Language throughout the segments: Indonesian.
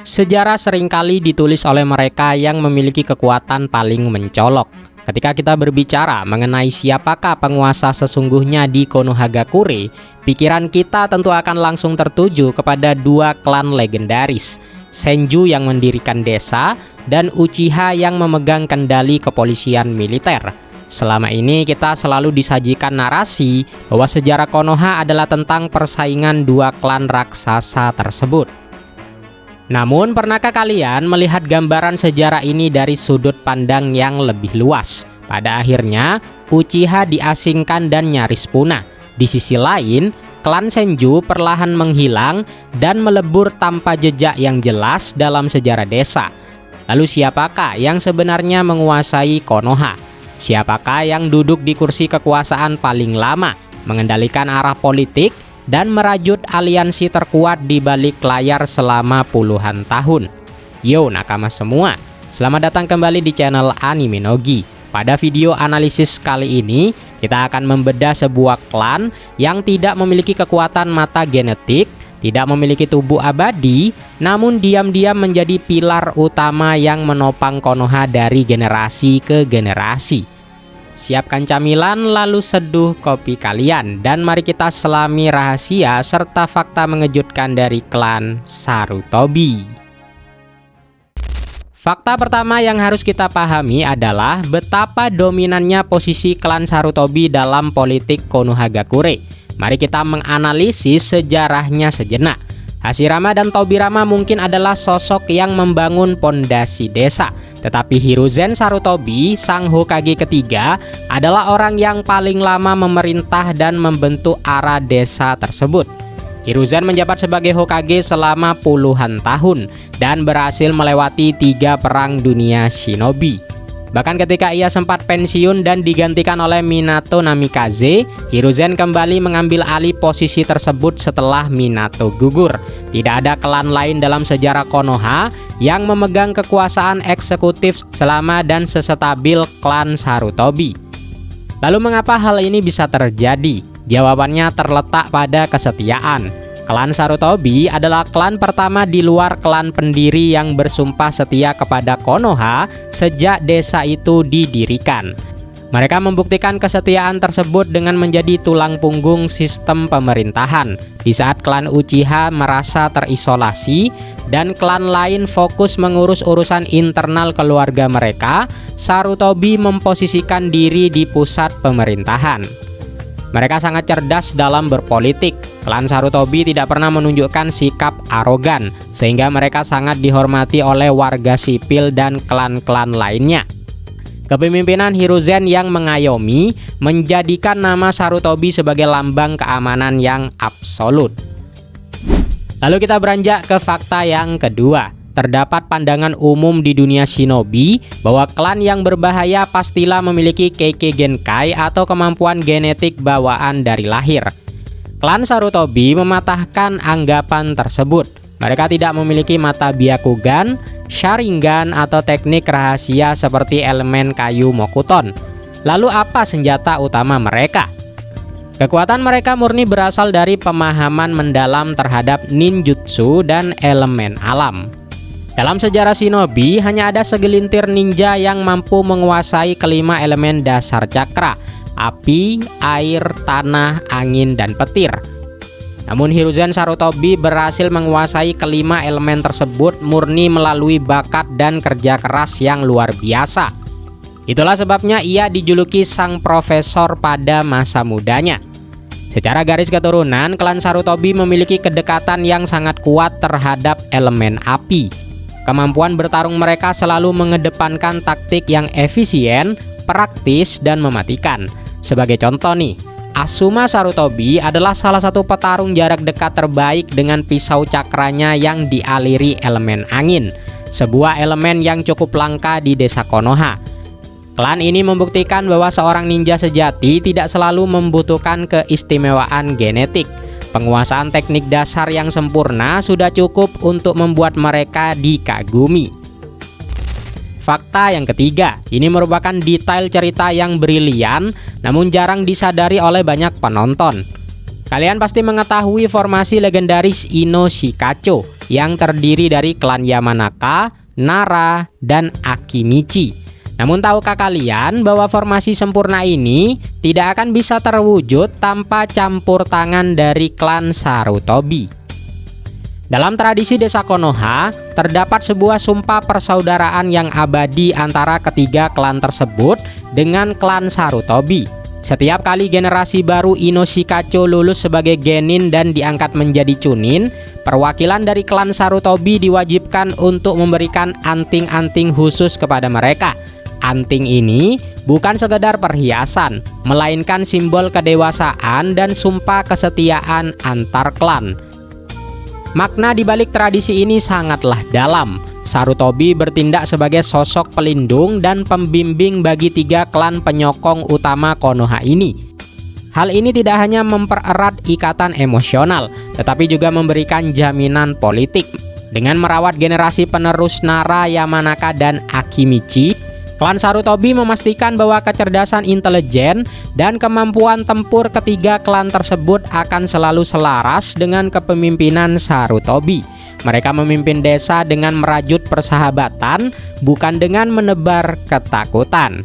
Sejarah seringkali ditulis oleh mereka yang memiliki kekuatan paling mencolok. Ketika kita berbicara mengenai siapakah penguasa sesungguhnya di Konohagakure, pikiran kita tentu akan langsung tertuju kepada dua klan legendaris, Senju yang mendirikan desa dan Uchiha yang memegang kendali kepolisian militer. Selama ini kita selalu disajikan narasi bahwa sejarah Konoha adalah tentang persaingan dua klan raksasa tersebut. Namun, pernahkah kalian melihat gambaran sejarah ini dari sudut pandang yang lebih luas? Pada akhirnya, Uchiha diasingkan dan nyaris punah. Di sisi lain, klan Senju perlahan menghilang dan melebur tanpa jejak yang jelas dalam sejarah desa. Lalu siapakah yang sebenarnya menguasai Konoha? Siapakah yang duduk di kursi kekuasaan paling lama, mengendalikan arah politik, dan merajut aliansi terkuat di balik layar selama puluhan tahun? Yo nakama semua, selamat datang kembali di channel Anime Nogi. Pada video analisis kali ini, kita akan membedah sebuah klan yang tidak memiliki kekuatan mata genetik, tidak memiliki tubuh abadi, namun diam-diam menjadi pilar utama yang menopang Konoha dari generasi ke generasi. Siapkan camilan lalu seduh kopi kalian dan mari kita selami rahasia serta fakta mengejutkan dari klan Sarutobi. Fakta pertama yang harus kita pahami adalah betapa dominannya posisi klan Sarutobi dalam politik Konohagakure. Mari kita menganalisis sejarahnya sejenak. Hashirama dan Tobirama mungkin adalah sosok yang membangun pondasi desa. Tetapi Hiruzen Sarutobi, sang Hokage ketiga, adalah orang yang paling lama memerintah dan membentuk arah desa tersebut. Hiruzen menjabat sebagai Hokage selama puluhan tahun dan berhasil melewati 3 perang dunia shinobi. Bahkan ketika ia sempat pensiun dan digantikan oleh Minato Namikaze, Hiruzen kembali mengambil alih posisi tersebut setelah Minato gugur. Tidak ada klan lain dalam sejarah Konoha yang memegang kekuasaan eksekutif selama dan sestabil klan Sarutobi. Lalu mengapa hal ini bisa terjadi? Jawabannya terletak pada kesetiaan. Klan Sarutobi adalah klan pertama di luar klan pendiri yang bersumpah setia kepada Konoha sejak desa itu didirikan. Mereka membuktikan kesetiaan tersebut dengan menjadi tulang punggung sistem pemerintahan. Di saat klan Uchiha merasa terisolasi dan klan lain fokus mengurus urusan internal keluarga mereka, Sarutobi memposisikan diri di pusat pemerintahan. Mereka sangat cerdas dalam berpolitik. Klan Sarutobi tidak pernah menunjukkan sikap arogan, sehingga mereka sangat dihormati oleh warga sipil dan klan-klan lainnya. Kepemimpinan Hiruzen yang mengayomi menjadikan nama Sarutobi sebagai lambang keamanan yang absolut. Lalu kita beranjak ke fakta yang kedua. Terdapat pandangan umum di dunia shinobi bahwa klan yang berbahaya pastilah memiliki Kekkei Genkai atau kemampuan genetik bawaan dari lahir. Klan Sarutobi mematahkan anggapan tersebut. Mereka tidak memiliki mata Byakugan, Sharingan atau teknik rahasia seperti elemen kayu Mokuton. Lalu apa senjata utama mereka? Kekuatan mereka murni berasal dari pemahaman mendalam terhadap ninjutsu dan elemen alam. Dalam sejarah shinobi, hanya ada segelintir ninja yang mampu menguasai kelima elemen dasar cakra, api, air, tanah, angin, dan petir. Namun Hiruzen Sarutobi berhasil menguasai kelima elemen tersebut murni melalui bakat dan kerja keras yang luar biasa. Itulah sebabnya ia dijuluki sang profesor pada masa mudanya. Secara garis keturunan, klan Sarutobi memiliki kedekatan yang sangat kuat terhadap elemen api. Kemampuan bertarung mereka selalu mengedepankan taktik yang efisien, praktis, dan mematikan. Sebagai contoh nih, Asuma Sarutobi adalah salah satu petarung jarak dekat terbaik dengan pisau cakranya yang dialiri elemen angin, sebuah elemen yang cukup langka di desa Konoha. Klan ini membuktikan bahwa seorang ninja sejati tidak selalu membutuhkan keistimewaan genetik. Penguasaan teknik dasar yang sempurna sudah cukup untuk membuat mereka dikagumi. Fakta yang ketiga, ini merupakan detail cerita yang brilian namun jarang disadari oleh banyak penonton. Kalian pasti mengetahui formasi legendaris Ino Shikacho yang terdiri dari klan Yamanaka, Nara, dan Akimichi. Namun tahukah kalian bahwa formasi sempurna ini tidak akan bisa terwujud tanpa campur tangan dari klan Sarutobi? Dalam tradisi desa Konoha, terdapat sebuah sumpah persaudaraan yang abadi antara ketiga klan tersebut dengan klan Sarutobi. Setiap kali generasi baru Ino Shikacho lulus sebagai genin dan diangkat menjadi chunin, perwakilan dari klan Sarutobi diwajibkan untuk memberikan anting-anting khusus kepada mereka. Anting ini bukan sekedar perhiasan, melainkan simbol kedewasaan dan sumpah kesetiaan antar klan. Makna di balik tradisi ini sangatlah dalam. Sarutobi bertindak sebagai sosok pelindung dan pembimbing bagi tiga klan penyokong utama Konoha ini. Hal ini tidak hanya mempererat ikatan emosional, tetapi juga memberikan jaminan politik. Dengan merawat generasi penerus Nara, Yamanaka, dan Akimichi, klan Sarutobi memastikan bahwa kecerdasan intelijen dan kemampuan tempur ketiga klan tersebut akan selalu selaras dengan kepemimpinan Sarutobi. Mereka memimpin desa dengan merajut persahabatan, bukan dengan menebar ketakutan.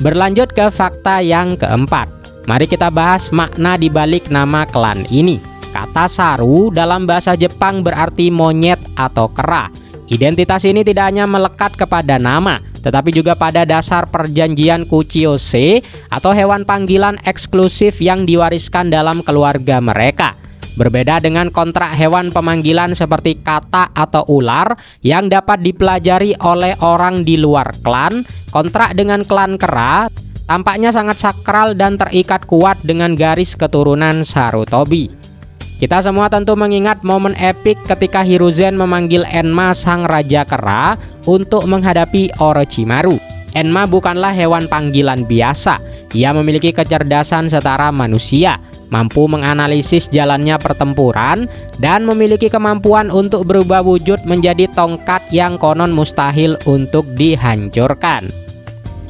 Berlanjut ke fakta yang keempat. Mari kita bahas makna di balik nama klan ini. Kata Saru dalam bahasa Jepang berarti monyet atau kera. Identitas ini tidak hanya melekat kepada nama, tetapi juga pada dasar perjanjian Kuchiyose atau hewan panggilan eksklusif yang diwariskan dalam keluarga mereka. Berbeda dengan kontrak hewan pemanggilan seperti kata atau ular yang dapat dipelajari oleh orang di luar klan, kontrak dengan klan kera tampaknya sangat sakral dan terikat kuat dengan garis keturunan Sarutobi. Kita semua tentu mengingat momen epik ketika Hiruzen memanggil Enma sang raja kera untuk menghadapi Orochimaru. Enma bukanlah hewan panggilan biasa, ia memiliki kecerdasan setara manusia, mampu menganalisis jalannya pertempuran, dan memiliki kemampuan untuk berubah wujud menjadi tongkat yang konon mustahil untuk dihancurkan.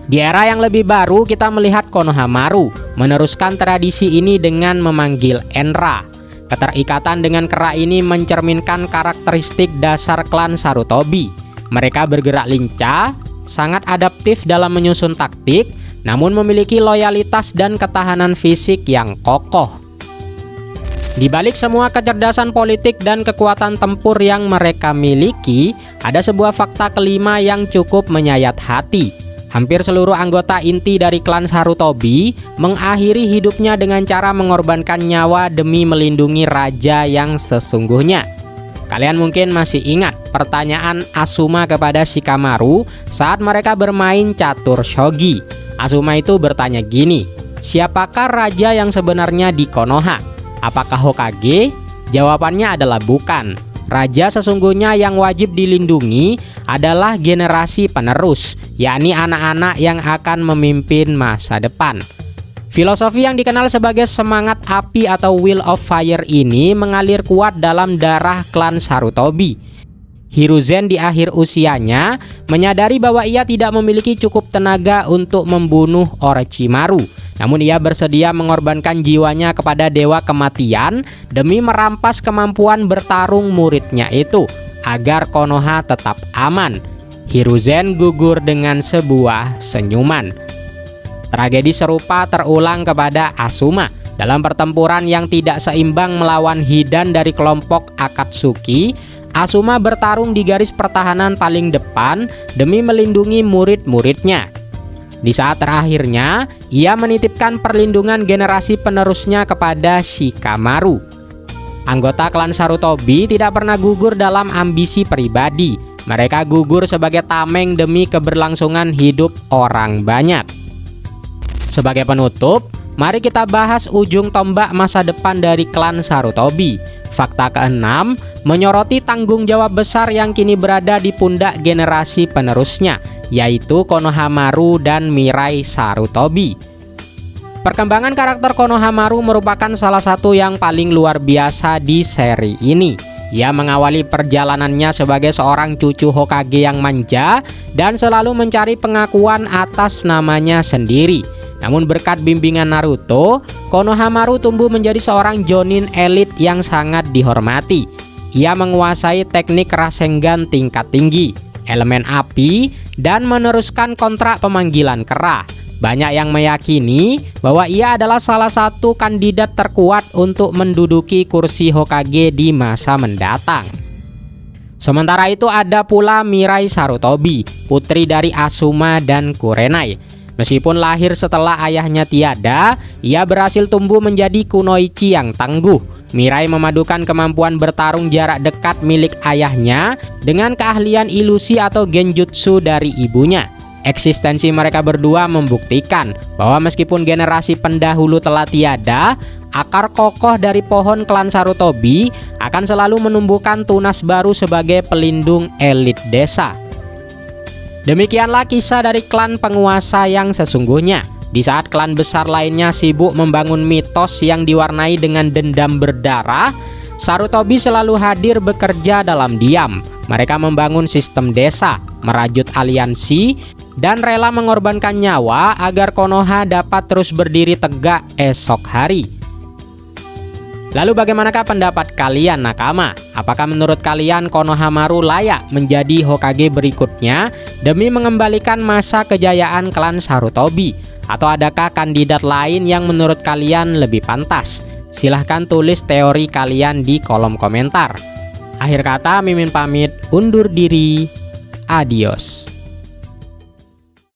Di era yang lebih baru, kita melihat Konohamaru meneruskan tradisi ini dengan memanggil Enra. Keterikatan dengan kera ini mencerminkan karakteristik dasar klan Sarutobi. Mereka bergerak lincah, sangat adaptif dalam menyusun taktik, namun memiliki loyalitas dan ketahanan fisik yang kokoh. Di balik semua kecerdasan politik dan kekuatan tempur yang mereka miliki, ada sebuah fakta kelima yang cukup menyayat hati. Hampir seluruh anggota inti dari klan Sarutobi mengakhiri hidupnya dengan cara mengorbankan nyawa demi melindungi raja yang sesungguhnya. Kalian mungkin masih ingat pertanyaan Asuma kepada Shikamaru saat mereka bermain catur shogi. Asuma itu bertanya gini, siapakah raja yang sebenarnya di Konoha? Apakah Hokage? Jawabannya adalah bukan. Raja sesungguhnya yang wajib dilindungi adalah generasi penerus, yakni anak-anak yang akan memimpin masa depan. Filosofi yang dikenal sebagai semangat api atau will of fire ini mengalir kuat dalam darah klan Sarutobi. Hiruzen di akhir usianya menyadari bahwa ia tidak memiliki cukup tenaga untuk membunuh Orochimaru. Namun ia bersedia mengorbankan jiwanya kepada dewa kematian demi merampas kemampuan bertarung muridnya itu agar Konoha tetap aman. Hiruzen gugur dengan sebuah senyuman. Tragedi serupa terulang kepada Asuma dalam pertempuran yang tidak seimbang melawan Hidan dari kelompok Akatsuki. Asuma bertarung di garis pertahanan paling depan demi melindungi murid-muridnya. Di saat terakhirnya, ia menitipkan perlindungan generasi penerusnya kepada Shikamaru. Anggota klan Sarutobi tidak pernah gugur dalam ambisi pribadi. Mereka gugur sebagai tameng demi keberlangsungan hidup orang banyak. Sebagai penutup, mari kita bahas ujung tombak masa depan dari klan Sarutobi. Fakta keenam, menyoroti tanggung jawab besar yang kini berada di pundak generasi penerusnya, yaitu Konohamaru dan Mirai Sarutobi. Perkembangan karakter Konohamaru merupakan salah satu yang paling luar biasa di seri ini. Ia mengawali perjalanannya sebagai seorang cucu Hokage yang manja dan selalu mencari pengakuan atas namanya sendiri. Namun berkat bimbingan Naruto, Konohamaru tumbuh menjadi seorang jonin elit yang sangat dihormati. Ia menguasai teknik Rasengan tingkat tinggi, elemen api, dan meneruskan kontrak pemanggilan kera. Banyak yang meyakini bahwa ia adalah salah satu kandidat terkuat untuk menduduki kursi Hokage di masa mendatang. Sementara itu ada pula Mirai Sarutobi, putri dari Asuma dan Kurenai. Meskipun lahir setelah ayahnya tiada, ia berhasil tumbuh menjadi kunoichi yang tangguh. Mirai memadukan kemampuan bertarung jarak dekat milik ayahnya dengan keahlian ilusi atau genjutsu dari ibunya. Eksistensi mereka berdua membuktikan bahwa meskipun generasi pendahulu telah tiada, akar kokoh dari pohon klan Sarutobi akan selalu menumbuhkan tunas baru sebagai pelindung elit desa. Demikianlah kisah dari klan penguasa yang sesungguhnya. Di saat klan besar lainnya sibuk membangun mitos yang diwarnai dengan dendam berdarah, Sarutobi selalu hadir bekerja dalam diam. Mereka membangun sistem desa, merajut aliansi, dan rela mengorbankan nyawa agar Konoha dapat terus berdiri tegak esok hari. Lalu bagaimanakah pendapat kalian nakama? Apakah menurut kalian Konohamaru layak menjadi Hokage berikutnya demi mengembalikan masa kejayaan klan Sarutobi? Atau adakah kandidat lain yang menurut kalian lebih pantas? Silahkan tulis teori kalian di kolom komentar. Akhir kata, Mimin pamit undur diri. Adios.